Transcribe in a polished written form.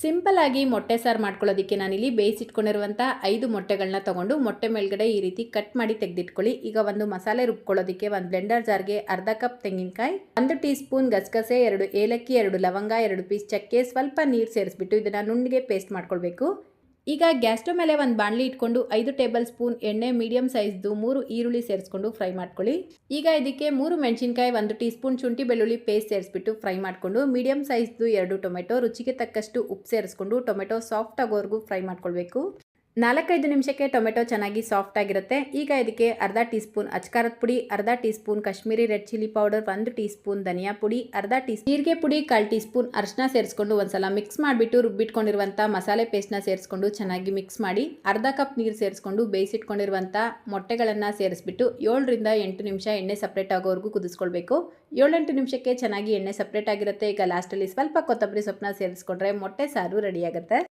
Simple ಆಗಿ ಮೊಟ್ಟೆ ಸಾರು ಮಾಡ್ಕೊಳ್ಳೋದಕ್ಕೆ ನಾನಿಲ್ಲಿ ಬೇಯಿಸಿಟ್ಕೊಂಡಿರುವಂಥ 5 ಮೊಟ್ಟೆಗಳನ್ನ ತೊಗೊಂಡು ಮೊಟ್ಟೆ ಮೇಲ್ಗಡೆ ಈ ರೀತಿ ಕಟ್ ಮಾಡಿ ತೆಗೆದಿಟ್ಕೊಳ್ಳಿ. ಈಗ ಒಂದು ಮಸಾಲೆ ರುಬ್ಕೊಳ್ಳೋದಕ್ಕೆ ಒಂದು ಬ್ಲೆಂಡರ್ ಜಾರ್ಗೆ ಅರ್ಧ ಕಪ್ ತೆಂಗಿನಕಾಯಿ, 1 ಟೀ ಸ್ಪೂನ್ ಗಸಗಸೆ, 2 ಏಲಕ್ಕಿ, 2 ಲವಂಗ, 2 ಪೀಸ್ ಚಕ್ಕೆ, ಸ್ವಲ್ಪ ನೀರು ಸೇರಿಸ್ಬಿಟ್ಟು ಇದನ್ನು ನುಣ್ಣಗೆ ಪೇಸ್ಟ್ ಮಾಡ್ಕೊಳ್ಬೇಕು. ಈಗ ಗ್ಯಾಸ್ ಸ್ಟವ್ ಮೇಲೆ ಒಂದು ಬಾಣಲಿ ಇಟ್ಕೊಂಡು 5 ಟೇಬಲ್ ಸ್ಪೂನ್ ಎಣ್ಣೆ, ಮೀಡಿಯಂ ಸೈಜ್ದು 3 ಈರುಳ್ಳಿ ಸೇರಿಸ್ಕೊಂಡು ಫ್ರೈ ಮಾಡ್ಕೊಳ್ಳಿ. ಈಗ ಇದಕ್ಕೆ 3 ಮೆಣಸಿನಕಾಯಿ, 1 ಟೀ ಸ್ಪೂನ್ ಶುಂಠಿ ಬೆಳ್ಳುಳ್ಳಿ ಪೇಸ್ಟ್ ಸೇರಿಸ್ಬಿಟ್ಟು ಫ್ರೈ ಮಾಡಿಕೊಂಡು ಮೀಡಿಯಂ ಸೈಜ್ದು 2 ಟೊಮೆಟೊ, ರುಚಿಗೆ ತಕ್ಕಷ್ಟು ಉಪ್ಪು ಸೇರಿಸ್ಕೊಂಡು ಟೊಮೆಟೊ ಸಾಫ್ಟ್ ಆಗೋವರೆಗೂ ಫ್ರೈ ಮಾಡ್ಕೊಳ್ಬೇಕು. 4-5 ನಿಮಿಷಕ್ಕೆ ಟೊಮೆಟೊ ಚೆನ್ನಾಗಿ ಸಾಫ್ಟ್ ಆಗಿರುತ್ತೆ. ಈಗ ಇದಕ್ಕೆ ಅರ್ಧ ಟೀ ಸ್ಪೂನ್ ಅಚ್ಕಾರದ ಪುಡಿ, ಅರ್ಧ teaspoon Kashmiri red chilli powder, 1 teaspoon ಧನಿಯಾ ಪುಡಿ, ಅರ್ಧ ಟೀ ಜೀರಿಗೆ ಪುಡಿ, 1/4 ಟೀ ಸ್ಪೂನ್ ಅರಿಶಿನ ಸೇರಿಸ್ಕೊಂಡು ಒಂದ್ಸಲ ಮಿಕ್ಸ್ ಮಾಡಿಬಿಟ್ಟು ರುಬ್ಬಿಟ್ಕೊಂಡಿರುವಂಥ ಮಸಾಲೆ ಪೇಸ್ಟ್ನ ಸೇರಿಸ್ಕೊಂಡು ಚೆನ್ನಾಗಿ ಮಿಕ್ಸ್ ಮಾಡಿ ಅರ್ಧ ಕಪ್ ನೀರು ಸೇರಿಸ್ಕೊಂಡು ಬೇಯಿಸಿಟ್ಕೊಂಡಿರುವಂಥ ಮೊಟ್ಟೆಗಳನ್ನು ಸೇರಿಸ್ಬಿಟ್ಟು 7ರಿಂದ 8 ನಿಮಿಷ ಎಣ್ಣೆ ಸಪ್ರೇಟ್ ಆಗೋವರೆಗೂ ಕುದಿಸ್ಕೊಳ್ಬೇಕು. 7-8 ನಿಮಿಷಕ್ಕೆ ಚೆನ್ನಾಗಿ ಎಣ್ಣೆ ಸಪ್ರೇಟ್ ಆಗಿರುತ್ತೆ. ಈಗ ಲಾಸ್ಟಲ್ಲಿ ಸ್ವಲ್ಪ ಕೊತ್ತಂಬರಿ ಸೊಪ್ಪನ್ನ ಸೇರಿಸ್ಕೊಂಡ್ರೆ ಮೊಟ್ಟೆ ಸಾರು ರೆಡಿ ಆಗುತ್ತೆ.